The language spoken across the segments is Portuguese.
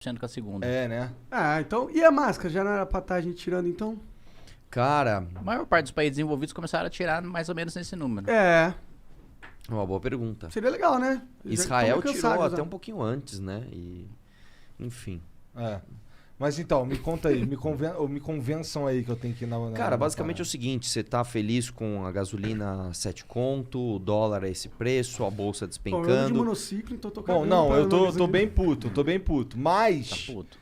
com a segunda. É, né? Ah, então... E a máscara? Já não era pra estar a gente tirando, então? Cara, A maior parte dos países desenvolvidos começaram a tirar mais ou menos nesse número. É, uma boa pergunta. seria legal, né? Já Israel tô meio tirou cansado até já. um pouquinho antes, né? Enfim. É. Mas então, me conta aí, me convençam aí que eu tenho que ir na Cara, basicamente é o parada. seguinte, você tá feliz com a gasolina 7 conto, o dólar a esse preço, a bolsa Bom, eu ando de despencando. monociclo, então tô Bom, cagando não, pra eu tô gasolina. bem puto. Tá Mas, puto.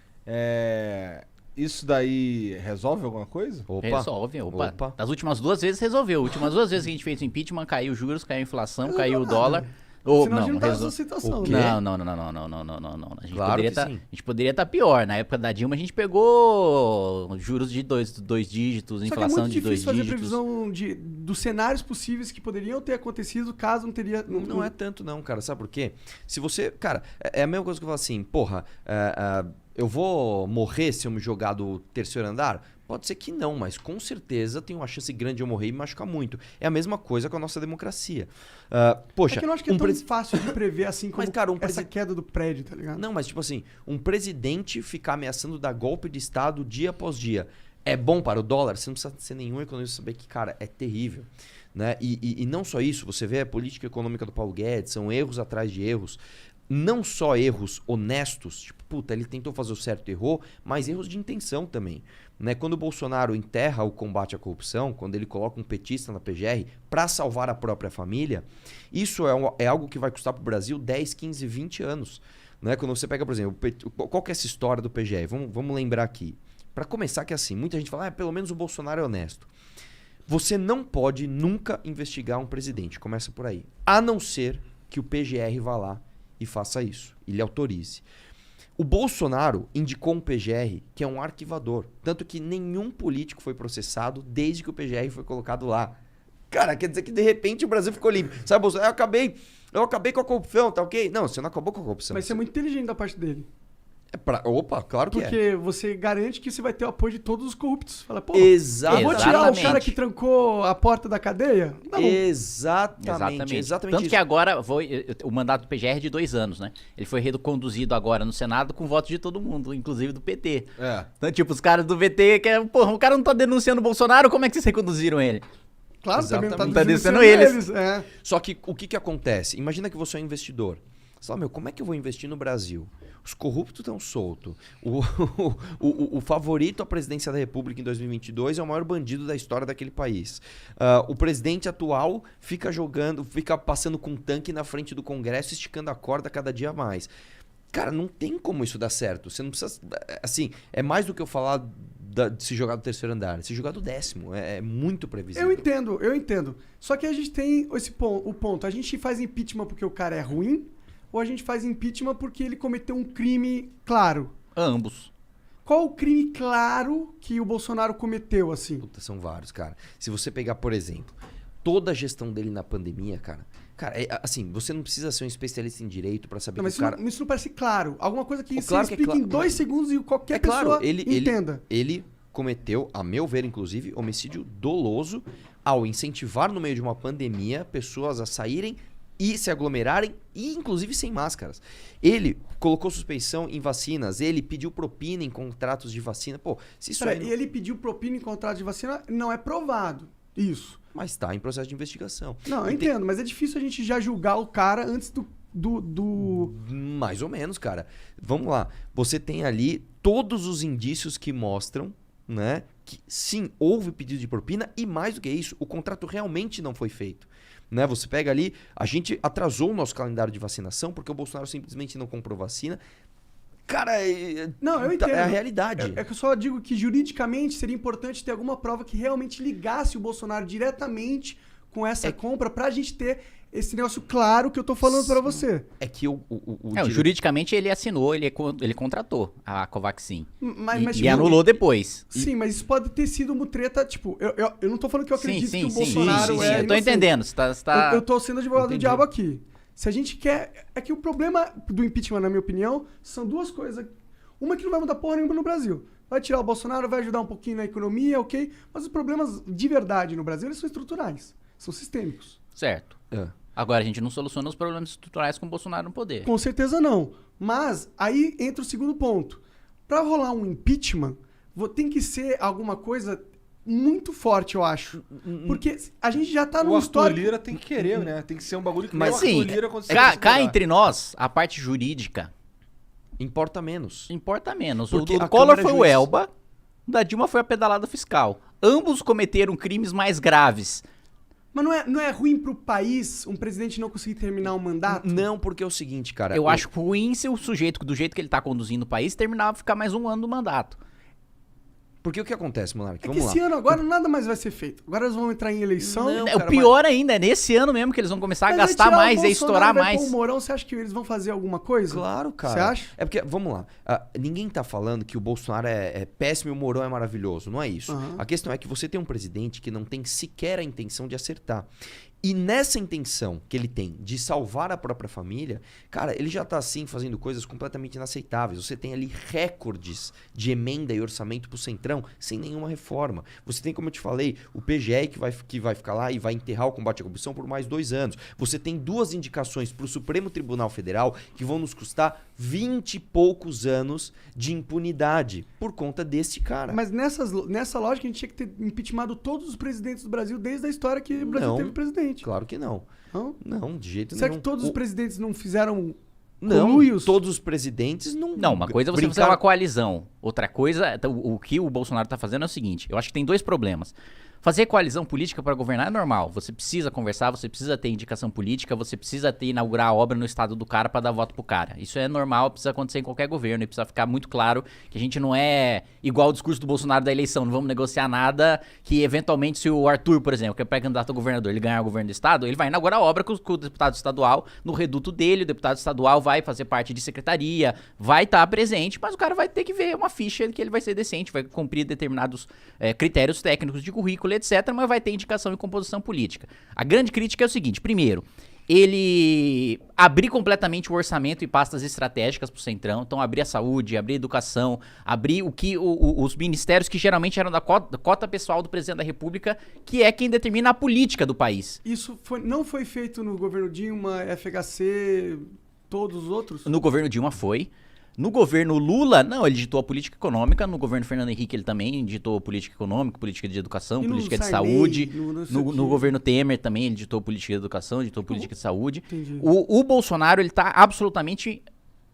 isso daí resolve alguma coisa? Opa. Resolve, opa. Opa. Das últimas 2 vezes resolveu. Últimas 2 vezes que a gente fez o impeachment, caiu os juros, caiu a inflação, Resolveu caiu o nada. dólar. Ou, Senão a gente não, não tá resol... nessa situação, O quê? né? Não. A gente Claro poderia que tá, sim. a gente poderia estar pior. Na época da Dilma a gente pegou juros de dois dígitos, Só que é inflação muito de 2 difícil fazer dígitos. previsão dos cenários possíveis que poderiam ter acontecido caso não teria... Não é tanto não, cara. Sabe por quê? Se você... Cara, é a mesma coisa que eu falo assim, porra, eu vou morrer se eu me jogar do terceiro andar? Pode ser que não, mas com certeza tem uma chance grande de eu morrer e me machucar muito. É a mesma coisa com a nossa democracia. Poxa, É que eu não acho que é tão fácil de prever assim como Mas, cara, essa queda do prédio, tá ligado? Não, mas tipo assim, um presidente ficar ameaçando dar golpe de Estado dia após dia é bom para o dólar? Você não precisa ser nenhum economista saber que, cara, é terrível. Né? E não só isso, você vê a política econômica do Paulo Guedes, são erros atrás de erros. Não só erros honestos, tipo, puta, ele tentou fazer o certo e errou, mas erros de intenção também. Né? Quando o Bolsonaro enterra o combate à corrupção, quando ele coloca um petista na PGR para salvar a própria família, isso é algo que vai custar para o Brasil 10, 15, 20 anos. Né? Quando você pega, por exemplo, qual que é essa história do PGR? Vamos lembrar aqui. Para começar que é assim, muita gente fala, pelo menos o Bolsonaro é honesto. Você não pode nunca investigar um presidente, começa por aí. A não ser que o PGR vá lá e faça isso, ele autorize. O Bolsonaro indicou um PGR que é um arquivador, tanto que nenhum político foi processado desde que o PGR foi colocado lá. Cara, quer dizer que de repente o Brasil ficou limpo. Sabe, Bolsonaro, eu acabei com a corrupção, tá ok? Não, você não acabou com a corrupção. Mas isso é muito inteligente da parte dele. Opa, claro que Porque você garante que você vai ter o apoio de todos os corruptos. Fala, pô, Exatamente. eu vou tirar o cara que trancou a porta da cadeia? Não. Exatamente Tanto isso. que agora o mandato do PGR é de 2 anos, né? Ele foi reconduzido agora no Senado com voto de todo mundo, inclusive do PT. Então, tipo, os caras do PT, porra, o cara não tá denunciando o Bolsonaro, como é que vocês reconduziram ele? Claro, também não tá Exatamente. denunciando eles. É. Só que o que acontece? Imagina que você é um investidor. Você fala, como é que eu vou investir no Brasil? Os corruptos estão soltos. O favorito à presidência da República em 2022 é o maior bandido da história daquele país. O presidente atual fica passando com um tanque na frente do Congresso, esticando a corda cada dia mais. Cara, não tem como isso dar certo. Você não precisa... Assim, é mais do que eu falar de se jogar do terceiro andar. Se jogar do 10º. É muito previsível. Eu entendo. Só que a gente tem o ponto. A gente faz impeachment porque o cara é ruim ou a gente faz impeachment porque ele cometeu um crime claro? Ambos. Qual o crime claro que o Bolsonaro cometeu, assim? Puta, são vários, cara. Se você pegar, por exemplo, toda a gestão dele na pandemia, cara, assim, você não precisa ser um especialista em direito pra saber Não, mas que o cara... isso não parece claro. Alguma coisa que você Claro que é explica em claro. 2 segundos e qualquer É claro, pessoa entenda. ele cometeu, a meu ver, inclusive, homicídio doloso ao incentivar no meio de uma pandemia pessoas a saírem e se aglomerarem, e inclusive sem máscaras. Ele colocou suspeição em vacinas, ele pediu propina em contratos de vacina. Pô, se isso Peraí, aí... ele pediu propina em contrato de vacina, não é provado. Isso. Mas tá em processo de investigação. Não, eu entendo, mas é difícil a gente já julgar o cara antes do... Mais ou menos, cara. Vamos lá. Você tem ali todos os indícios que mostram, né, que sim, houve pedido de propina e mais do que isso, o contrato realmente não foi feito. Né? Você pega ali, a gente atrasou o nosso calendário de vacinação porque o Bolsonaro simplesmente não comprou vacina. Cara, Não, eu entendo. É a realidade. É que eu só digo que juridicamente seria importante ter alguma prova que realmente ligasse o Bolsonaro diretamente com essa compra pra gente ter esse negócio claro que eu tô falando pra você. É que Juridicamente ele assinou, ele contratou a Covaxin. Mas, e anulou depois. Sim, mas isso pode ter sido uma treta, tipo, eu não tô falando que eu acredito que o Bolsonaro sim, é... eu tô entendendo. Você tá... Eu tô sendo advogado do diabo aqui. Se a gente quer... É que o problema do impeachment, na minha opinião, são duas coisas. Uma que não vai mudar porra nenhuma no Brasil. Vai tirar o Bolsonaro, vai ajudar um pouquinho na economia, ok? Mas os problemas de verdade no Brasil, eles são estruturais. São sistêmicos. Certo. Agora, a gente não soluciona os problemas estruturais com o Bolsonaro no poder. Com certeza não. Mas aí entra o segundo ponto. Pra rolar um impeachment, tem que ser alguma coisa muito forte, eu acho. Porque a gente já tá O num Arthur histórico... Lira tem que querer, né? Tem que ser um bagulho que Mas nem o sim, Arthur Lira consegue cá segurar. entre nós, a parte jurídica Importa menos. importa menos. Porque O a Collor Câmara foi é o juiz. Elba, o da Dilma foi a pedalada fiscal. Ambos cometeram crimes mais graves. Mas não é ruim pro país um presidente não conseguir terminar um mandato? Não, porque é o seguinte, cara. Eu acho ruim se o sujeito, do jeito que ele tá conduzindo o país, terminar ficar mais um ano do mandato. Porque o que acontece, Monark? É que Vamos lá. esse ano agora nada mais vai ser feito. Agora eles vão entrar em eleição. Não, É, cara, o pior ainda é nesse ano mesmo que eles vão começar a Mas vai gastar tirar o mais e a Bolsonaro, estourar vai mais. pôr o Mourão, você acha que eles vão fazer alguma coisa? Claro, cara. Você acha? É porque, vamos lá, ninguém tá falando que o Bolsonaro é péssimo e o Mourão é maravilhoso, não é isso. Aham. A questão é que você tem um presidente que não tem sequer a intenção de acertar. E nessa intenção que ele tem de salvar a própria família, cara, ele já tá assim fazendo coisas completamente inaceitáveis. Você tem ali recordes de emenda e orçamento pro Centrão sem nenhuma reforma. Você tem, como eu te falei, o PGR que vai ficar lá e vai enterrar o combate à corrupção por mais 2 anos. Você tem 2 indicações pro Supremo Tribunal Federal que vão nos custar 20 e poucos anos de impunidade por conta desse cara. Mas nessa lógica a gente tinha que ter impeachmentado todos os presidentes do Brasil desde a história que o Brasil Não. teve presidente. Claro que não. Não? Não, de jeito Será nenhum. que todos os presidentes não fizeram Não, conluios? todos os presidentes não... Não, uma coisa é você fazer uma coalizão. Outra coisa, o que o Bolsonaro tá fazendo é o seguinte: eu acho que tem 2 problemas. Fazer coalizão política para governar é normal. Você precisa conversar, você precisa ter indicação política, você precisa inaugurar a obra no estado do cara para dar voto pro cara. Isso é normal, precisa acontecer em qualquer governo e precisa ficar muito claro que a gente não é igual o discurso do Bolsonaro da eleição, não vamos negociar nada que eventualmente se o Arthur, por exemplo, que é pré-candidato a governador, ele ganhar o governo do estado, ele vai inaugurar a obra com o deputado estadual no reduto dele, o deputado estadual vai fazer parte de secretaria, vai estar presente, mas o cara vai ter que ver uma ficha que ele vai ser decente, vai cumprir determinados critérios técnicos de currículo, etc., mas vai ter indicação e composição política. A grande crítica é o seguinte: primeiro, ele abrir completamente o orçamento e pastas estratégicas pro Centrão, então abrir a saúde, abrir a educação, abrir os ministérios que geralmente eram da cota pessoal do presidente da República, que é quem determina a política do país. Isso não foi feito no governo Dilma, FHC, todos os outros? No governo Dilma foi. No governo Lula, não, ele ditou a política econômica. No governo Fernando Henrique, ele também ditou política econômica, política de educação, E no política de Sarney, saúde. no governo Temer também, ele ditou política de educação, ditou política de saúde. Entendi. O Bolsonaro, ele tá absolutamente...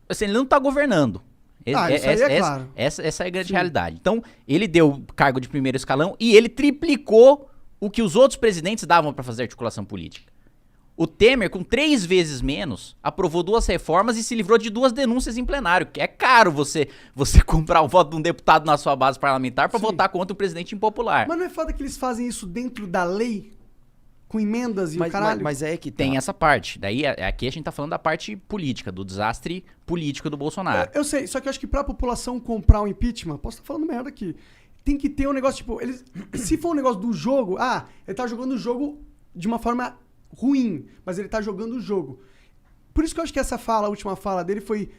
Assim, ele não tá governando. Isso aí é claro. Essa é a grande realidade. Então, ele deu cargo de primeiro escalão e ele triplicou o que os outros presidentes davam para fazer articulação política. O Temer, com 3 vezes menos, aprovou 2 reformas e se livrou de 2 denúncias em plenário. Que é caro você comprar o voto de um deputado na sua base parlamentar pra votar contra um presidente impopular. Mas não é foda que eles fazem isso dentro da lei? Com emendas e o caralho? Mas é que tá. Tem essa parte. Daí, aqui a gente tá falando da parte política, do desastre político do Bolsonaro. Eu sei, só que eu acho que pra população comprar o impeachment, posso estar falando merda aqui, tem que ter um negócio, tipo, se for um negócio do jogo, ele tá jogando o jogo de uma forma ruim, mas ele tá jogando o jogo. Por isso que eu acho que a última fala dele foi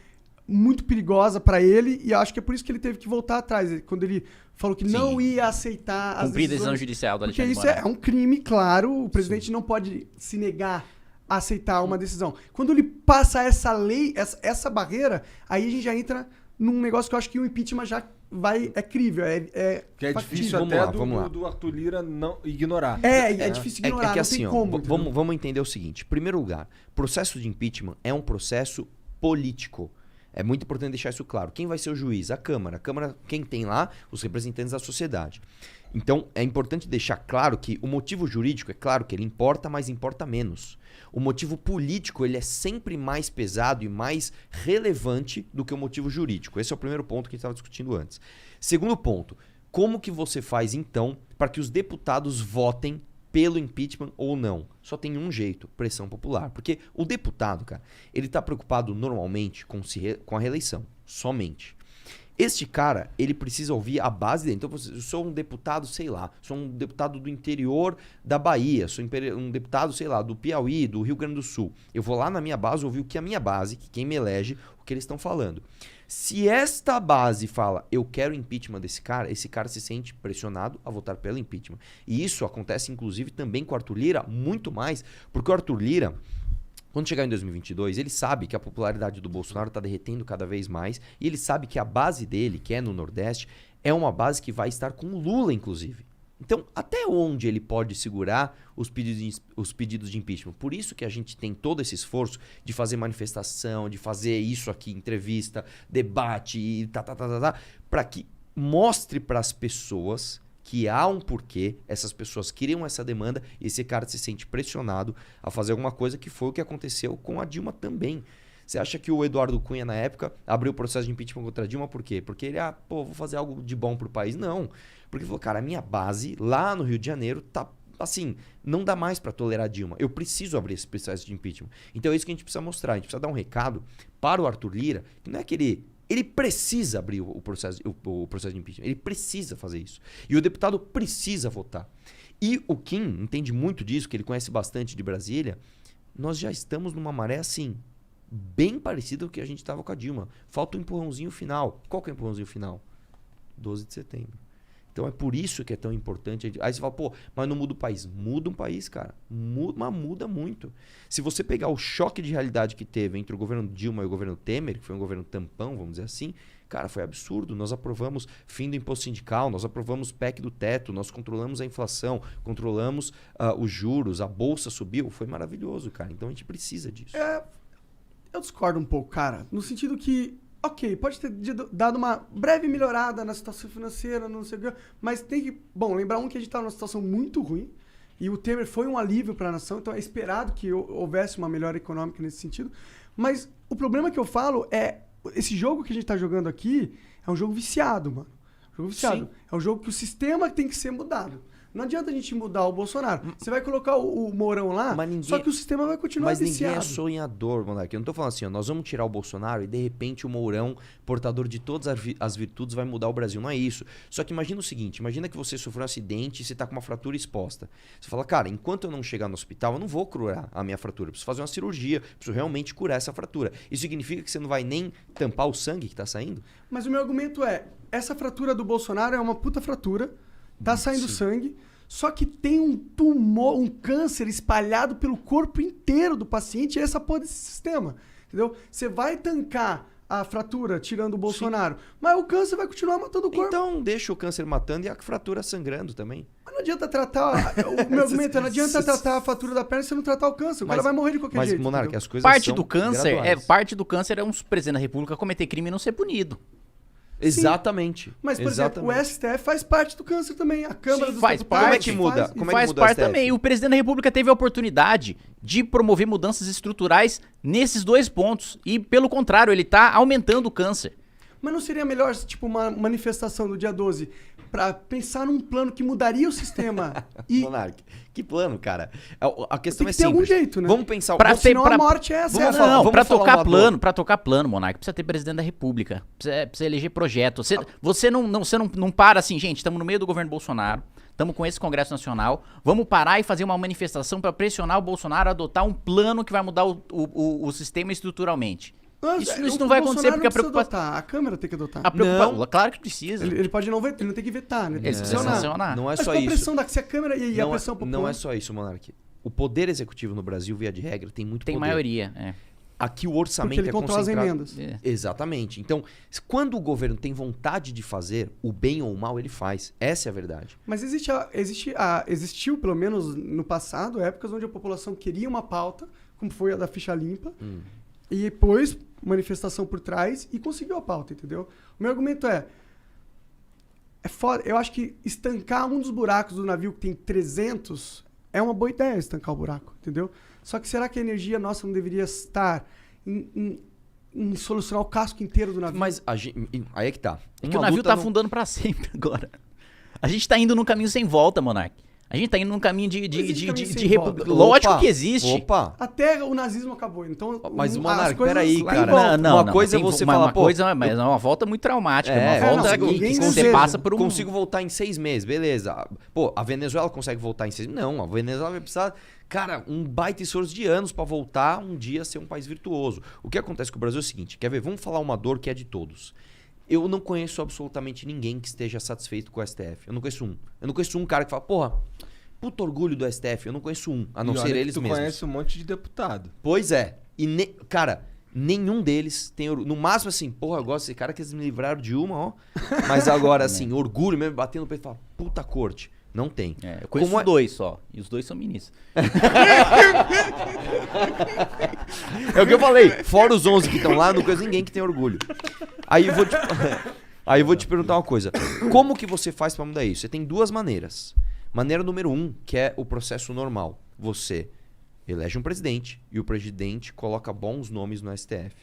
muito perigosa pra ele, e eu acho que é por isso que ele teve que voltar atrás, quando ele falou que não ia aceitar as Cumprir a decisão decisões, judicial do porque Alexandre isso Moraes. é um crime, claro, o presidente não pode se negar a aceitar uma decisão. Quando ele passa essa lei, essa barreira, aí a gente já entra num negócio que eu acho que o impeachment já é crível, que é factível. difícil Vamos até lá. do Arthur Lira não ignorar. É difícil ignorar, É que não assim, tem ó, como. entendeu? vamos entender o seguinte. Em primeiro lugar, processo de impeachment é um processo político. É muito importante deixar isso claro. Quem vai ser o juiz? A Câmara. A Câmara, quem tem lá? Os representantes da sociedade. Então, é importante deixar claro que o motivo jurídico, é claro que ele importa, mas importa menos. O motivo político, ele é sempre mais pesado e mais relevante do que o motivo jurídico. Esse é o primeiro ponto que a gente estava discutindo antes. Segundo ponto, como que você faz, então, para que os deputados votem pelo impeachment ou não? Só tem um jeito, pressão popular. Porque o deputado, cara, ele tá preocupado normalmente com a reeleição, somente. Este cara, ele precisa ouvir a base dele. Então, eu sou um deputado, sei lá, sou um deputado do interior da Bahia, sou um deputado, sei lá, do Piauí, do Rio Grande do Sul. Eu vou lá na minha base ouvir o que a minha base, que quem me elege, o que eles estão falando. Se esta base fala, eu quero impeachment desse cara, esse cara se sente pressionado a votar pelo impeachment. E isso acontece, inclusive, também com o Arthur Lira, muito mais, porque o Arthur Lira, Quando chegar em 2022, ele sabe que a popularidade do Bolsonaro está derretendo cada vez mais e ele sabe que a base dele, que é no Nordeste, é uma base que vai estar com o Lula, inclusive. Então, até onde ele pode segurar os pedidos de impeachment? Por isso que a gente tem todo esse esforço de fazer manifestação, de fazer isso aqui, entrevista, debate, e para que mostre para as pessoas que há um porquê, essas pessoas criam essa demanda e esse cara se sente pressionado a fazer alguma coisa, que foi o que aconteceu com a Dilma também. Você acha que o Eduardo Cunha, na época, abriu o processo de impeachment contra a Dilma por quê? Porque ele, vou fazer algo de bom pro país. Não. Porque falou, cara, a minha base lá no Rio de Janeiro tá assim, não dá mais para tolerar a Dilma. Eu preciso abrir esse processo de impeachment. Então é isso que a gente precisa mostrar. A gente precisa dar um recado para o Arthur Lira, que não é que ele precisa abrir o processo de impeachment. Ele precisa fazer isso. E o deputado precisa votar. E o Kim entende muito disso, que ele conhece bastante de Brasília. Nós já estamos numa maré assim, bem parecida com o que a gente estava com a Dilma. Falta um empurrãozinho final. Qual que é o empurrãozinho final? 12 de setembro. Então é por isso que é tão importante. Aí você fala, mas não muda o país. Muda um país, cara. Mas muda muito. Se você pegar o choque de realidade que teve entre o governo Dilma e o governo Temer, que foi um governo tampão, vamos dizer assim, cara, foi absurdo. Nós aprovamos fim do imposto sindical, nós aprovamos PEC do teto, nós controlamos a inflação, controlamos os juros, a bolsa subiu. Foi maravilhoso, cara. Então a gente precisa disso. Eu discordo um pouco, cara. No sentido que, ok, pode ter dado uma breve melhorada na situação financeira, não sei o que, mas tem que, lembrar que a gente está numa situação muito ruim e o Temer foi um alívio para a nação, então é esperado que houvesse uma melhora econômica nesse sentido. Mas o problema que eu falo é, esse jogo que a gente está jogando aqui é um jogo viciado, mano. Jogo viciado. Sim. É um jogo que o sistema tem que ser mudado. Não adianta a gente mudar o Bolsonaro. Você vai colocar o Mourão lá, só que o sistema vai continuar viciado. Mas ninguém é sonhador, Monark. Eu não tô falando assim, nós vamos tirar o Bolsonaro e de repente o Mourão, portador de todas as virtudes, vai mudar o Brasil. Não é isso. Só que imagina o seguinte, imagina que você sofreu um acidente e você tá com uma fratura exposta. Você fala, cara, enquanto eu não chegar no hospital, eu não vou curar a minha fratura. Eu preciso fazer uma cirurgia, preciso realmente curar essa fratura. Isso significa que você não vai nem tampar o sangue que tá saindo? Mas o meu argumento é, essa fratura do Bolsonaro é uma puta fratura, tá saindo sangue, só que tem um tumor, um câncer espalhado pelo corpo inteiro do paciente, e essa porra desse sistema, entendeu? Você vai tancar a fratura tirando o Bolsonaro, mas o câncer vai continuar matando o corpo. Então deixa o câncer matando e a fratura sangrando também. Mas não adianta tratar, o meu argumento é, não adianta tratar a fratura da perna se você não tratar o câncer, o cara vai morrer de qualquer jeito. Mas, Monark, as coisas parte são do câncer graduais. Parte do câncer é um presidente da República cometer crime e não ser punido. Exatamente. Sim. Mas, por exemplo, o STF faz parte do câncer também. A Câmara dos faz Deputados parte. Como é que muda? Como é que faz muda o parte STF? também. O presidente da República teve a oportunidade de promover mudanças estruturais nesses dois pontos. E, pelo contrário, ele está aumentando o câncer. Mas não seria melhor, tipo, uma manifestação do dia 12 para pensar num plano que mudaria o sistema? Monark, que plano, cara? A questão Tem é que ter simples. algum jeito, né? Vamos pensar... Senão a morte é essa. Pra tocar plano, Monark, precisa ter presidente da República. Precisa eleger projeto. Você não para assim, gente, estamos no meio do governo Bolsonaro, estamos com esse Congresso Nacional, vamos parar e fazer uma manifestação para pressionar o Bolsonaro a adotar um plano que vai mudar o sistema estruturalmente. Isso não vai acontecer porque a preocupação... A Câmara tem que adotar. Claro que precisa. Ele pode não vetar, ele não tem que vetar, né? Tem que sancionar. Não é Mas só com a isso. pressão se a Câmara e a pressão popular... Não é só isso, Monark. O poder executivo no Brasil, via de regra, tem muito poder. Tem maioria, Aqui o orçamento porque ele controla as emendas. Exatamente. Então, quando o governo tem vontade de fazer o bem ou o mal, ele faz. Essa é a verdade. Mas existiu, pelo menos no passado, épocas onde a população queria uma pauta, como foi a da ficha limpa, e depois manifestação por trás e conseguiu a pauta, entendeu? O meu argumento é foda. Eu acho que estancar um dos buracos do navio que tem 300 é uma boa ideia, estancar o buraco, entendeu? Só que será que a energia nossa não deveria estar em solucionar o casco inteiro do navio? Mas aí é que tá. É que o navio tá afundando pra sempre agora. A gente tá indo num caminho sem volta, Monark. A gente tá indo num caminho de república. Lógico que existe. Opa! Até o nazismo acabou. Então, mas, Monark, peraí, cara. Uma coisa é você falar, mas é uma volta muito traumática. Uma volta que você passa por um... Consigo voltar em 6 meses, beleza. Pô, a Venezuela consegue voltar em 6 meses? Não, a Venezuela vai precisar... Cara, um baita esforço de anos pra voltar um dia a ser um país virtuoso. O que acontece com o Brasil é o seguinte, quer ver? Vamos falar uma dor que é de todos. Eu não conheço absolutamente ninguém que esteja satisfeito com o STF. Eu não conheço um. Eu não conheço um cara que fala, puto orgulho do STF. Eu não conheço um, a não E ser olha que eles tu mesmos. conhece um monte de deputado. Pois é. E, cara, nenhum deles tem orgulho. No máximo, assim, porra, eu gosto desse cara que eles me livraram de uma, ó. Mas agora, assim, orgulho mesmo, batendo no peito e falar, puta corte. Não tem. Eu conheço dois só. E os dois são ministros. É o que eu falei. Fora os 11 que estão lá, não conheço ninguém que tem orgulho. Aí eu vou te perguntar uma coisa. Como que você faz pra mudar isso? Você tem duas maneiras. Maneira número 1, que é o processo normal. Você elege um presidente e o presidente coloca bons nomes no STF.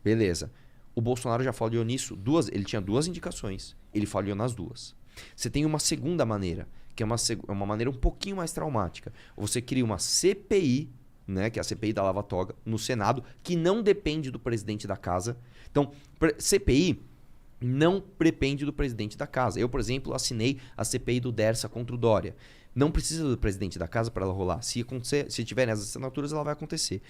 Beleza. O Bolsonaro já falhou nisso. Ele tinha 2 indicações. Ele falhou nas 2. Você tem uma segunda maneira, que é uma maneira um pouquinho mais traumática. Você cria uma CPI, né, que é a CPI da Lava Toga, no Senado, que não depende do presidente da casa. Então, CPI não depende do presidente da casa. Eu, por exemplo, assinei a CPI do Dersa contra o Dória. Não precisa do presidente da casa para ela rolar. Se tiverem as assinaturas, ela vai acontecer.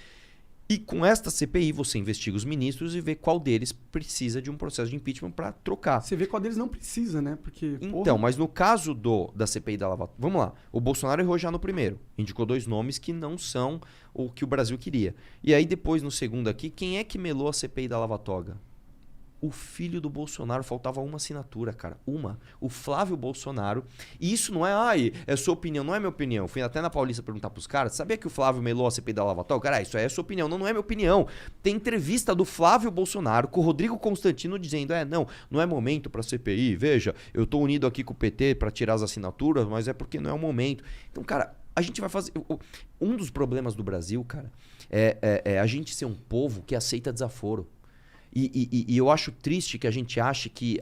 E com esta CPI, você investiga os ministros e vê qual deles precisa de um processo de impeachment para trocar. Você vê qual deles não precisa, né? Porque, então, mas no caso da CPI da Lava Toga... Vamos lá. O Bolsonaro errou já no primeiro. Indicou 2 nomes que não são o que o Brasil queria. E aí depois, no segundo aqui, quem é que melou a CPI da Lava Toga? O filho do Bolsonaro, faltava uma assinatura, cara. O Flávio Bolsonaro. E isso não é, é sua opinião, não é minha opinião. Fui até na Paulista perguntar pros caras, sabia que o Flávio melou a CPI da Lava Toga? Cara, isso aí é sua opinião, não é minha opinião. Tem entrevista do Flávio Bolsonaro com o Rodrigo Constantino dizendo, não é momento pra CPI, veja, eu tô unido aqui com o PT pra tirar as assinaturas, mas é porque não é o momento. Então, cara, a gente vai fazer... Um dos problemas do Brasil, cara, é a gente ser um povo que aceita desaforo. E eu acho triste que a gente ache que,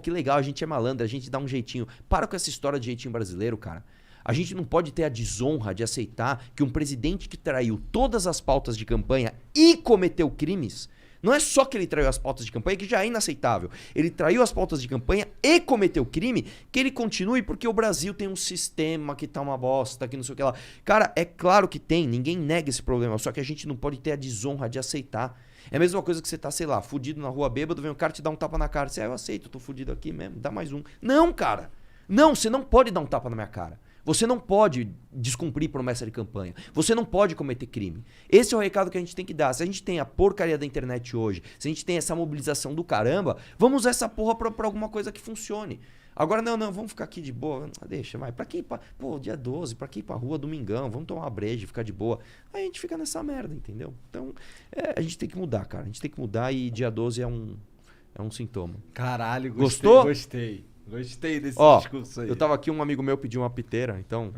que legal, a gente é malandro, a gente dá um jeitinho. Para com essa história de jeitinho brasileiro, cara. A gente não pode ter a desonra de aceitar que um presidente que traiu todas as pautas de campanha e cometeu crimes, não é só que ele traiu as pautas de campanha, que já é inaceitável. Ele traiu as pautas de campanha e cometeu crime, que ele continue porque o Brasil tem um sistema que tá uma bosta, que não sei o que lá. Cara, é claro que tem, ninguém nega esse problema, só que a gente não pode ter a desonra de aceitar. É a mesma coisa que você tá, sei lá, fudido na rua bêbado, vem um cara te dar um tapa na cara. Você, eu aceito, eu tô fudido aqui mesmo, dá mais um. Não, cara. Não, você não pode dar um tapa na minha cara. Você não pode descumprir promessa de campanha. Você não pode cometer crime. Esse é o recado que a gente tem que dar. Se a gente tem a porcaria da internet hoje, se a gente tem essa mobilização do caramba, vamos usar essa porra pra alguma coisa que funcione. Agora, não, vamos ficar aqui de boa. Deixa, vai. Pra que ir dia 12, pra que ir pra rua, domingão, vamos tomar uma breja, ficar de boa. Aí a gente fica nessa merda, entendeu? Então, a gente tem que mudar, cara. A gente tem que mudar e dia 12 é um sintoma. Caralho, gostou? Gostei desse discurso aí. Eu tava aqui, um amigo meu pediu uma piteira, então...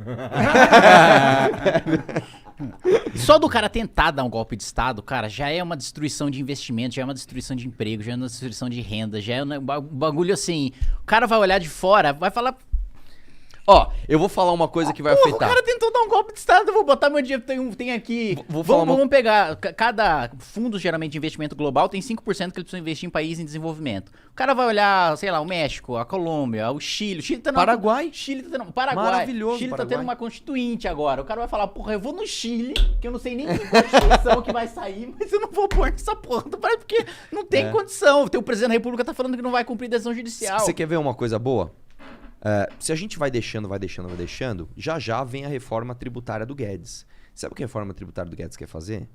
Só do cara tentar dar um golpe de Estado, cara, já é uma destruição de investimento, já é uma destruição de emprego, já é uma destruição de renda, já é um bagulho assim... O cara vai olhar de fora, vai falar... eu vou falar uma coisa que vai afetar. O cara tentou dar um golpe de Estado, eu vou botar meu dinheiro, tem aqui... Vamos pegar, cada fundo, geralmente, de investimento global, tem 5% que ele precisa investir em país em desenvolvimento. O cara vai olhar, sei lá, o México, a Colômbia, o Chile. Paraguai. Paraguai. Maravilhoso, Chile Paraguai. tá tendo uma constituinte agora. O cara vai falar, porra, eu vou no Chile, que eu não sei nem que constituição que vai sair, mas eu não vou pôr nessa porra, porque não tem condição. O presidente da República tá falando que não vai cumprir decisão judicial. Você quer ver uma coisa boa? Se a gente vai deixando, já vem a reforma tributária do Guedes. Sabe o que a reforma tributária do Guedes quer fazer?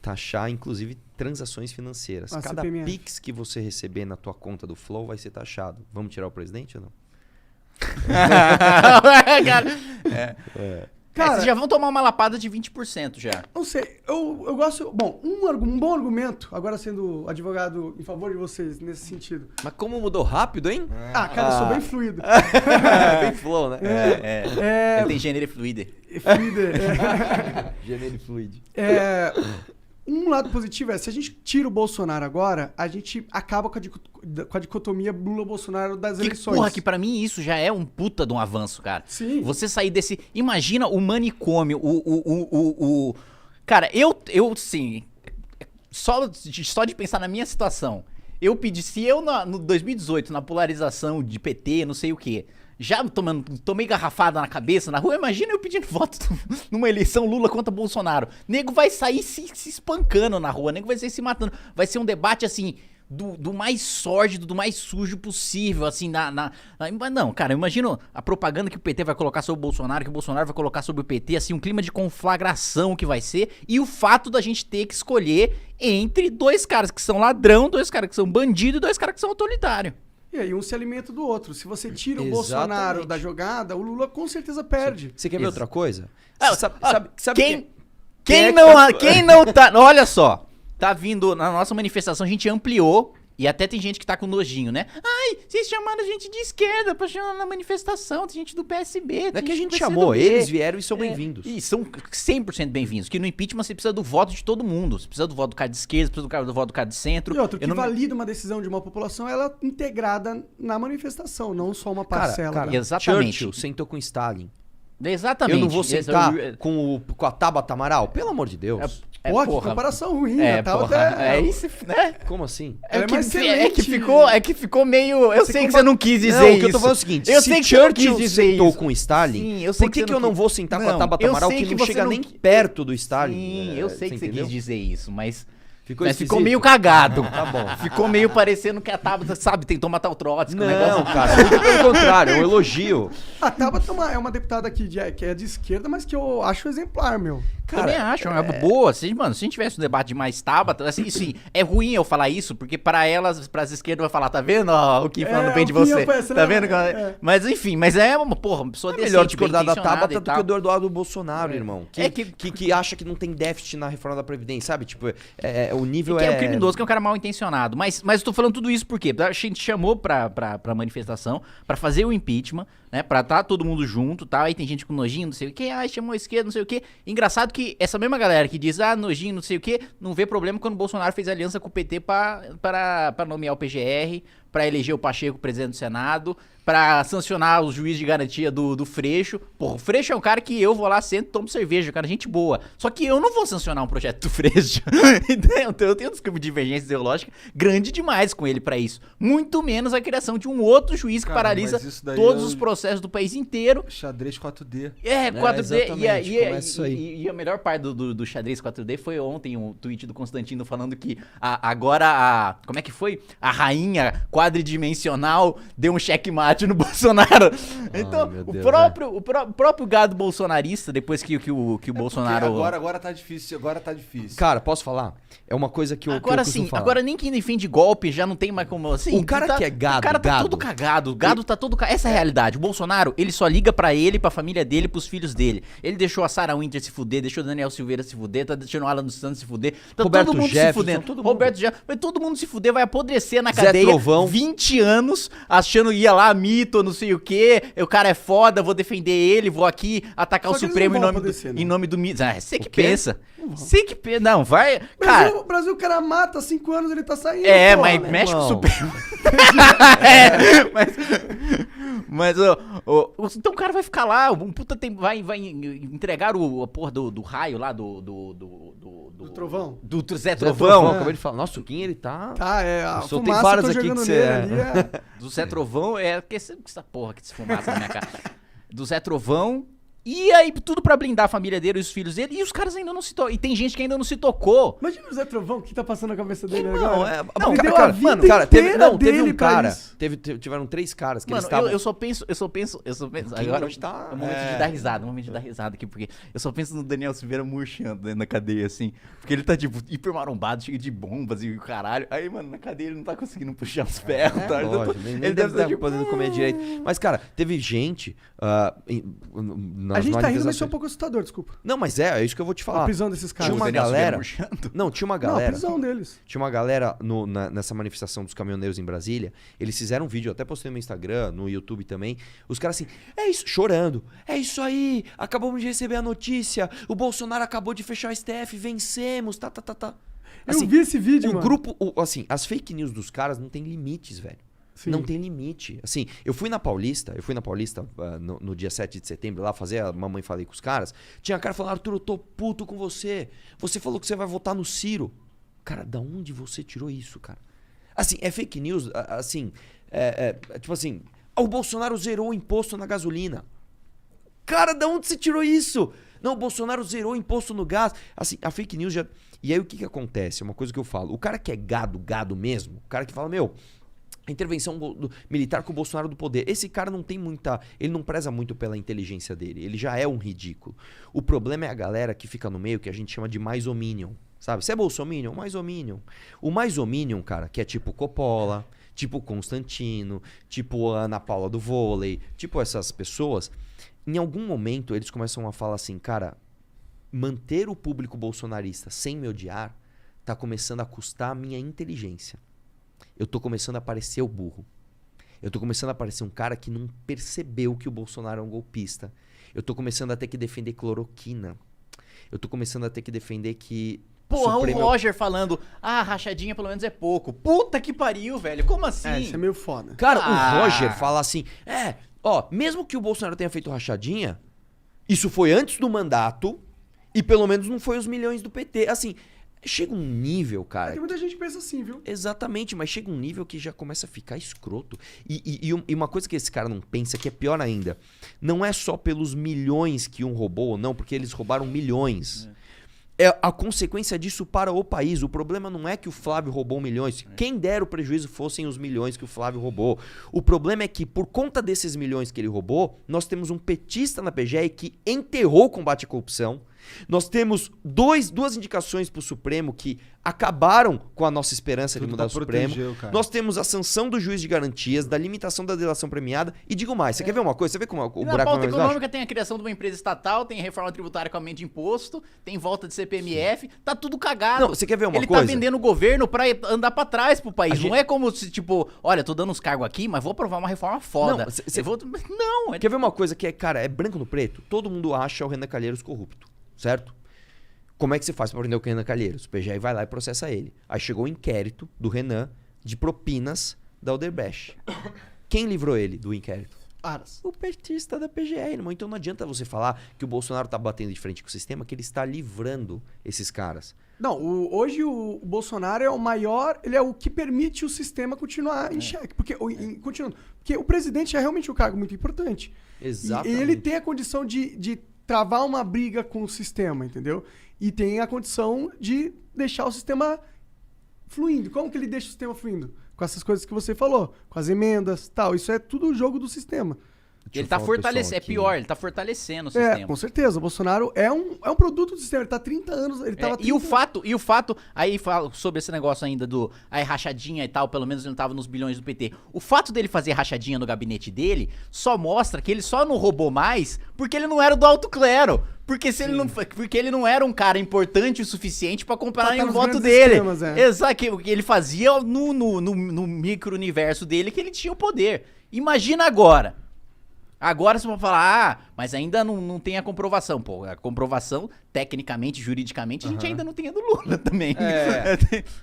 Taxar, inclusive, transações financeiras. Cada CPMF. Pix que você receber na tua conta do Flow vai ser taxado. Vamos tirar o presidente ou não? Cara, vocês já vão tomar uma lapada de 20% já. Não sei, eu gosto... Bom, um bom argumento, agora sendo advogado em favor de vocês nesse sentido. Mas como mudou rápido, hein? Cara, eu sou bem fluido. Bem Flow, né? Ele tem gênero fluido. Gênero fluido. Um lado positivo é, se a gente tira o Bolsonaro agora, a gente acaba com a dicotomia Lula-Bolsonaro das eleições. Porra, que pra mim isso já é um puta de um avanço, cara. Sim. Você sair desse... Imagina o manicômio, Cara, sim... Só de pensar na minha situação, eu pedi... Se eu, no 2018, na polarização de PT, não sei o quê... Já tomei garrafada na cabeça na rua, imagina eu pedindo voto numa eleição Lula contra Bolsonaro. Nego vai sair se espancando na rua, nego vai sair se matando. Vai ser um debate assim, do mais sórdido, do mais sujo possível, assim, mas não, cara, eu imagino a propaganda que o PT vai colocar sobre o Bolsonaro, que o Bolsonaro vai colocar sobre o PT, assim, um clima de conflagração que vai ser, e o fato da gente ter que escolher entre dois caras que são ladrão, dois caras que são bandido e dois caras que são autoritário. E aí um se alimenta do outro. Se você tira o Exatamente. Bolsonaro da jogada, o Lula com certeza perde. Você quer ver outra coisa? Quem não tá... Olha só, tá vindo na nossa manifestação, a gente ampliou, e até tem gente que tá com nojinho, né? Ai, vocês chamaram a gente de esquerda pra chamar na manifestação, tem gente do PSB. Não é que a gente do chamou, PCdoB. eles vieram e são bem-vindos. E são 100% bem-vindos, que no impeachment você precisa do voto de todo mundo. Você precisa do voto do cara de esquerda, você precisa do voto do cara de centro. E outro, que Eu não- valida uma decisão de uma população, ela é integrada na manifestação, não só uma parcela. Cara, Exatamente. Churchill sentou com Stalin. Exatamente. Eu não vou sentar Esse- com a Tabata Amaral? Pelo amor de Deus. Pô, que comparação ruim. É, a Tabata porra, é isso, né? Como assim? Ela é mais É que excelente. ficou meio... Eu sei que você não quis dizer Não, isso. o que eu tô falando é o seguinte, Eu se sei que você não Churchill quis dizer sentou isso. com Stalin, Sim, eu sei por que você eu não quis- vou sentar com a Não, Tabata eu Amaral sei que que não você chega não nem qui- perto do Stalin? Sim, eu sei que você entendeu? quis dizer isso, mas... Ficou Mas ficou esquisito? meio cagado. Tá bom. Ficou meio parecendo que a Tabata, sabe, tentou matar o Trotsky. Não, um negócio... cara, muito pelo contrário, é um elogio. A Tabata é uma deputada aqui que é de esquerda, mas que eu acho exemplar, meu. Também acho, é uma boa. Mano, se a gente tivesse um debate de mais Tabata, assim, sim, é ruim eu falar isso, porque para elas, pras esquerdas, vai falar, tá vendo ó, o que falando bem de o Kim você? aparece, Tá né? vendo? É. Mas enfim, mas é uma pessoa É decente, melhor discordar da bem-intencionada Tabata e do tal. que do Eduardo Bolsonaro, irmão. É Que acha que não tem déficit na reforma da Previdência, sabe? Tipo, o nível Que é o criminoso, que é um cara mal intencionado. Mas eu tô falando tudo isso porque a gente chamou pra manifestação, pra fazer o impeachment, né? Pra tá todo mundo junto, tá? Aí tem gente com nojinho, não sei o quê. Chamou a esquerda, não sei o quê. Engraçado que essa mesma galera que diz, nojinho, não sei o quê, não vê problema quando o Bolsonaro fez aliança com o PT pra nomear o PGR, pra eleger o Pacheco presidente do Senado, pra sancionar os juízes de garantia do Freixo. Porra, o Freixo é um cara que eu vou lá, sento, tomo cerveja, cara, gente boa. Só que eu não vou sancionar um projeto do Freixo. Então eu tenho uma divergência ideológica grande demais com ele pra isso. Muito menos a criação de um outro juiz que Cara, paralisa mas isso daí todos é os processos do país inteiro. Xadrez 4D. 4D. exatamente, começa isso aí. E a melhor parte do xadrez 4D foi ontem um tweet do Constantino falando que agora como é que foi? A rainha quadridimensional deu um checkmate no Bolsonaro. Então, meu o Deus, próprio gado bolsonarista, depois que o Bolsonaro... Agora tá difícil, Cara, posso falar? É uma coisa que eu Agora costumo sim, falar. agora nem quem defende golpe já não tem mais como assim. O cara que é gado, o cara tá gado. todo cagado. O gado tá todo cagado. Essa é a realidade. O Bolsonaro, ele só liga pra ele, pra família dele, pros filhos dele. Ele deixou a Sarah Winter se fuder, deixou o Daniel Silveira se fuder, tá deixando o Alan dos Santos se fuder. Tá Roberto todo mundo Jefferson, se fudendo. todo mundo. Roberto Jefferson. Vai todo mundo se fuder, vai apodrecer na Zé cadeia. Trovão. 20 anos, achando ia lá, mito, não sei o quê. O cara é foda, vou defender ele, vou aqui atacar Só o que eles Supremo não em vão nome, apodrecer, né? em nome do mito. Você que quê? pensa. Você que pensa. Não, vai. Cara. Brasil, o cara mata 5 anos, ele tá saindo. É, pô, mas né? mexe com o irmão. Supremo. Mas então o cara vai ficar lá, um puta vai entregar a porra do raio lá do Trovão. do Zé Zé Trovão, acabei de falar. Nossa, o Kim, ele tá... Tá, a Eu soltei fumaça várias que eu tô aqui jogando que você nele ali do Zé Trovão, que essa porra que desfumaça na minha cara. Do Zé Trovão. E aí, tudo pra blindar a família dele e os filhos dele. E os caras ainda não se tocou. E tem gente que ainda não se tocou. Imagina o Zé Trovão, o que tá passando na cabeça dele Não, agora. Não, Ele deu cara, a vida mano, cara, teve inteira um dele pra cara, isso. tiveram 3 caras que Mano, eles estavam... eu só penso. Agora hoje tá- é o momento de dar risada, o momento de dar risada aqui, porque eu só penso no Daniel Silveira murchando dentro da cadeia, assim. Porque ele tá, tipo, hiper marombado, cheio de bombas e o caralho. Aí, mano, na cadeia ele não tá conseguindo puxar os ferros, tá? Lógico, nem ele deve estar tipo, podendo comer direito. Mas, cara, teve gente... A gente tá rindo, mas isso é um pouco assustador, desculpa. Não, mas é isso que eu vou te A falar. prisão desses caras. Tinha uma Daniel Silveira galera... murchando. Não, tinha uma Não, a galera... prisão deles. Tinha uma galera nessa manifestação dos caminhoneiros em Brasília. Eles fizeram um vídeo, eu até postei no meu Instagram, no YouTube também. Os caras assim, é isso, chorando. É isso aí, acabamos de receber a notícia. O Bolsonaro acabou de fechar o STF, vencemos, tá. Assim, Eu vi esse vídeo, o mano. grupo, assim, as fake news dos caras não tem limites, velho. Sim. Não tem limite. Assim, eu fui na Paulista no dia 7 de setembro lá fazer a Mamãe Falei com os caras. Tinha cara falando, Arthur, eu tô puto com você. Você falou que você vai votar no Ciro. Cara, da onde você tirou isso, cara? Assim, é fake news, assim, tipo assim, o Bolsonaro zerou o imposto na gasolina. Cara, da onde você tirou isso? Não, o Bolsonaro zerou o imposto no gás. Assim, a fake news já... E aí o que acontece? É uma coisa que eu falo. O cara que é gado mesmo, o cara que fala, meu, a intervenção militar com o Bolsonaro do poder. Esse cara não tem muita... Ele não preza muito pela inteligência dele. Ele já é um ridículo. O problema é a galera que fica no meio, que a gente chama de mais-ominion. Sabe? Você é bolsominion? Mais-ominion. O mais-ominion, cara, que é tipo Coppola, tipo Constantino, tipo Ana Paula do vôlei, tipo essas pessoas, em algum momento eles começam a falar assim, cara, manter o público bolsonarista sem me odiar tá começando a custar a minha inteligência. Eu tô começando a parecer o burro. Eu tô começando a parecer um cara que não percebeu que o Bolsonaro é um golpista. Eu tô começando a ter que defender cloroquina. Eu tô começando a ter que defender que... Porra, Supremo... o Roger falando, rachadinha pelo menos é pouco. Puta que pariu, velho. Como assim? Isso é meio foda. Cara, o Roger fala assim, mesmo que o Bolsonaro tenha feito rachadinha, isso foi antes do mandato e pelo menos não foi os milhões do PT. Assim, chega um nível, cara... Tem muita gente que pensa assim, viu? Exatamente, mas chega um nível que já começa a ficar escroto. E uma coisa que esse cara não pensa, que é pior ainda, não é só pelos milhões que um roubou ou não, porque eles roubaram milhões. É a consequência disso para o país. O problema não é que o Flávio roubou milhões. Quem dera o prejuízo fossem os milhões que o Flávio roubou. O problema é que, por conta desses milhões que ele roubou, nós temos um petista na PGR que enterrou o combate à corrupção. Nós temos duas indicações para o Supremo que acabaram com a nossa esperança de mudar o Supremo. Nós temos a sanção do juiz de garantias, da limitação da delação premiada. E digo mais, você quer ver uma coisa? Você vê como o buraco na pauta mais econômica baixo? tem a criação de uma empresa estatal, tem reforma tributária com aumento de imposto, tem volta de CPMF, tá tudo cagado. Não, você quer ver uma Ele coisa? tá vendendo o governo pra andar pra trás pro país. A Não gente- é como se, tipo, olha, tô dando uns cargos aqui, mas vou aprovar uma reforma foda. Não, Quer ver uma coisa que é, cara, é branco no preto? Todo mundo acha o Renan Calheiros corrupto, certo? Como é que você faz pra prender o Renan Calheiros? O PGR vai lá e processa ele. Aí chegou o inquérito do Renan de propinas da Odebrecht. Quem livrou ele do inquérito? Aras. O petista da PGR, irmão. Então não adianta você falar que o Bolsonaro tá batendo de frente com o sistema, que ele está livrando esses caras. Não, hoje o Bolsonaro é o maior, ele é o que permite o sistema continuar em xeque. Continuando, porque o presidente é realmente um cargo muito importante. Exatamente. E ele tem a condição de travar uma briga com o sistema, entendeu? E tem a condição de deixar o sistema fluindo. Como que ele deixa o sistema fluindo? Com essas coisas que você falou, com as emendas, tal. Isso é tudo o jogo do sistema. Ele tá fortalecendo, é pior, ele tá fortalecendo o É, sistema. com certeza. O Bolsonaro é um produto do sistema. Ele tá há 30 anos. Ele tava 30 E o fato, aí fala sobre esse negócio ainda do rachadinha e tal, pelo menos ele não tava nos bilhões do PT. O fato dele fazer rachadinha no gabinete dele só mostra que ele só não roubou mais porque ele não era do alto clero. Porque ele não era um cara importante o suficiente pra comprar Pra tá o nos voto grandes dele. sistemas, é. Exato, que ele fazia no micro-universo dele que ele tinha o poder. Imagina agora. Agora você vai falar, mas ainda não tem a comprovação. Pô, a comprovação, tecnicamente, juridicamente, a gente ainda não tem a do Lula também.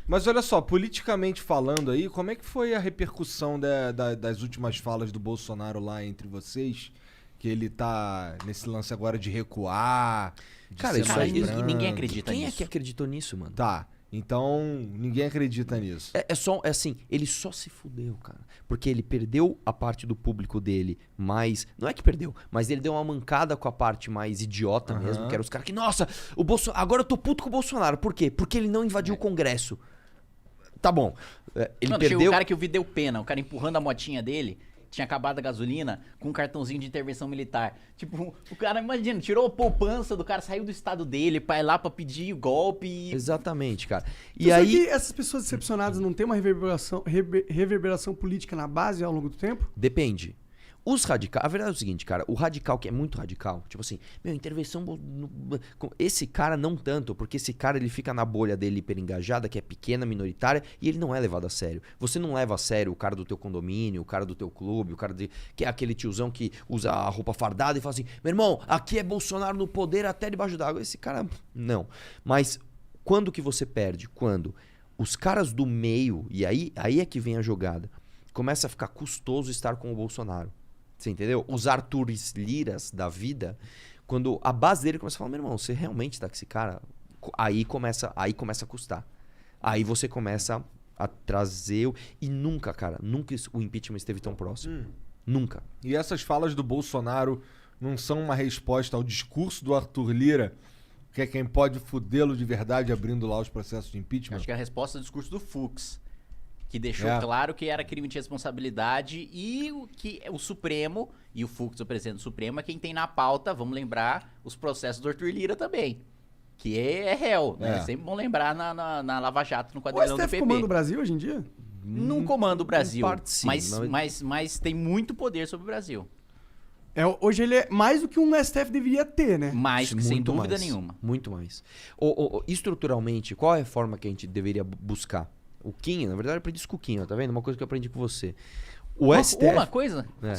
Mas olha só, politicamente falando aí, como é que foi a repercussão das últimas falas do Bolsonaro lá entre vocês? Que ele tá nesse lance agora de recuar, de Cara, ser isso mais aí- brando. ninguém acredita Quem nisso. é que acreditou nisso, mano? Tá, então ninguém acredita nisso. É assim, ele só se fudeu, cara. Porque ele perdeu a parte do público dele mais... Não é que perdeu, mas ele deu uma mancada com a parte mais idiota mesmo, que era os caras que... Nossa, agora eu tô puto com o Bolsonaro. Por quê? Porque ele não invadiu o Congresso. Tá bom. Ele Mano, perdeu... chegou o cara que eu vi deu pena, o cara empurrando a motinha dele, tinha acabado a gasolina, com um cartãozinho de intervenção militar. Tipo, o cara, imagina, tirou a poupança do cara, saiu do estado dele, pra ir lá pra pedir o golpe e... Exatamente, cara. E E aí... que essas pessoas decepcionadas não têm uma reverberação política na base ao longo do tempo? Depende. Os radicais... A verdade é o seguinte, cara. O radical que é muito radical, tipo assim, intervenção... Esse cara não tanto, porque esse cara ele fica na bolha dele hiperengajada, que é pequena, minoritária, e ele não é levado a sério. Você não leva a sério o cara do teu condomínio, o cara do teu clube, o cara que é aquele tiozão que usa a roupa fardada e fala assim, meu irmão, aqui é Bolsonaro no poder até debaixo d'água. Esse cara, não. Mas quando que você perde? Quando os caras do meio, e aí é que vem a jogada, começa a ficar custoso estar com o Bolsonaro. Você entendeu? Os Artures Liras da vida, quando a base dele começa a falar, meu irmão, você realmente tá com esse cara? Aí começa a custar. Aí você começa a trazer... E nunca, cara, nunca o impeachment esteve tão próximo. Nunca. E essas falas do Bolsonaro não são uma resposta ao discurso do Arthur Lira, Que é quem pode fudê-lo de verdade abrindo lá os processos de impeachment? Acho que é a resposta do discurso do Fux, que deixou claro que era crime de responsabilidade e o Supremo, e o Fux, o presidente do Supremo, é quem tem na pauta, vamos lembrar, os processos do Arthur Lira também. Que é réu, né? É sempre bom lembrar na Lava Jato, no quadrilhão do PP. O STF comanda o Brasil hoje em dia? Não comanda o Brasil, parte, sim, mas tem muito poder sobre o Brasil. Hoje ele é mais do que um STF deveria ter, né? Mais, sem dúvida mais, nenhuma. Muito mais. Estruturalmente, qual é a reforma que a gente deveria buscar? O Quinha, na verdade, eu aprendi isso com o Quinha, tá vendo? Uma coisa que eu aprendi com você. STF, uma coisa? É.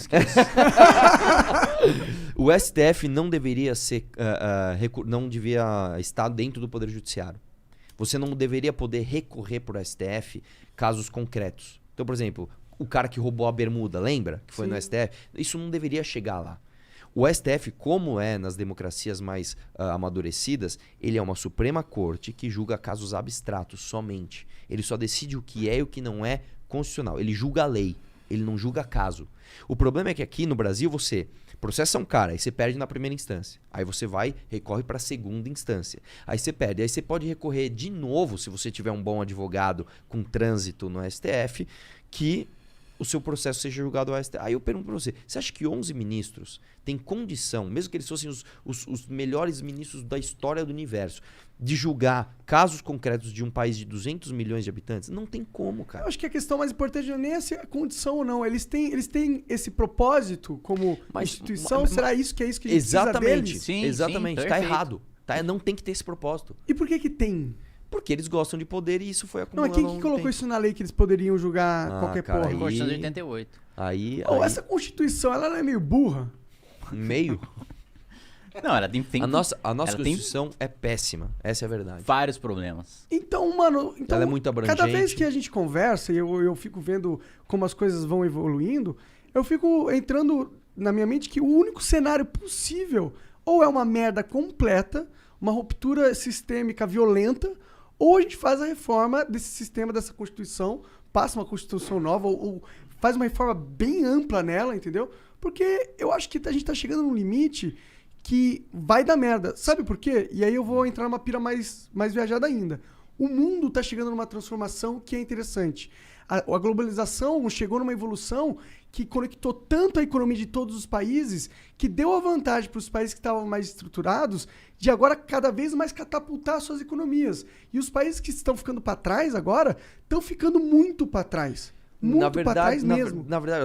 O STF não deveria ser. Não devia estar dentro do Poder Judiciário. Você não deveria poder recorrer por STF casos concretos. Então, por exemplo, o cara que roubou a bermuda, lembra? Que foi no STF. Isso não deveria chegar lá. O STF, como é nas democracias mais amadurecidas, ele é uma Suprema Corte que julga casos abstratos somente. Ele só decide o que é e o que não é constitucional. Ele julga a lei, ele não julga caso. O problema é que aqui no Brasil você processa um cara, aí você perde na primeira instância. Aí você recorre para a segunda instância. Aí você perde. Aí você pode recorrer de novo, se você tiver um bom advogado com trânsito no STF, que o seu processo seja julgado ao STF. Aí eu pergunto para você acha que 11 ministros têm condição, mesmo que eles fossem os melhores ministros da história do universo, de julgar casos concretos de um país de 200 milhões de habitantes? Não tem como, cara. Eu acho que a questão mais importante não é nem a condição ou não. Eles têm esse propósito como instituição? Será isso que a gente precisa deles? Sim, exatamente. Tá errado. Não tem que ter esse propósito. E por que tem? Porque eles gostam de poder e isso foi acumulando. Não, mas quem que colocou isso na lei que eles poderiam julgar qualquer porra? A Constituição de 88. Essa Constituição, ela não é meio burra? Meio? Não, ela tem a nossa Constituição é péssima. Essa é a verdade. Vários problemas. Então, mano... Ela é muito abrangente. Cada vez que a gente conversa e eu fico vendo como as coisas vão evoluindo, eu fico entrando na minha mente que o único cenário possível ou é uma merda completa, uma ruptura sistêmica violenta, ou a gente faz a reforma desse sistema, dessa Constituição, passa uma Constituição nova, ou faz uma reforma bem ampla nela, entendeu? Porque eu acho que a gente tá chegando num limite que vai dar merda. Sabe por quê? E aí eu vou entrar numa pira mais viajada ainda. O mundo tá chegando numa transformação que é interessante. A globalização chegou numa evolução que conectou tanto a economia de todos os países que deu a vantagem para os países que estavam mais estruturados de agora cada vez mais catapultar suas economias. E os países que estão ficando para trás agora estão ficando muito para trás. Muito para trás mesmo. Na verdade,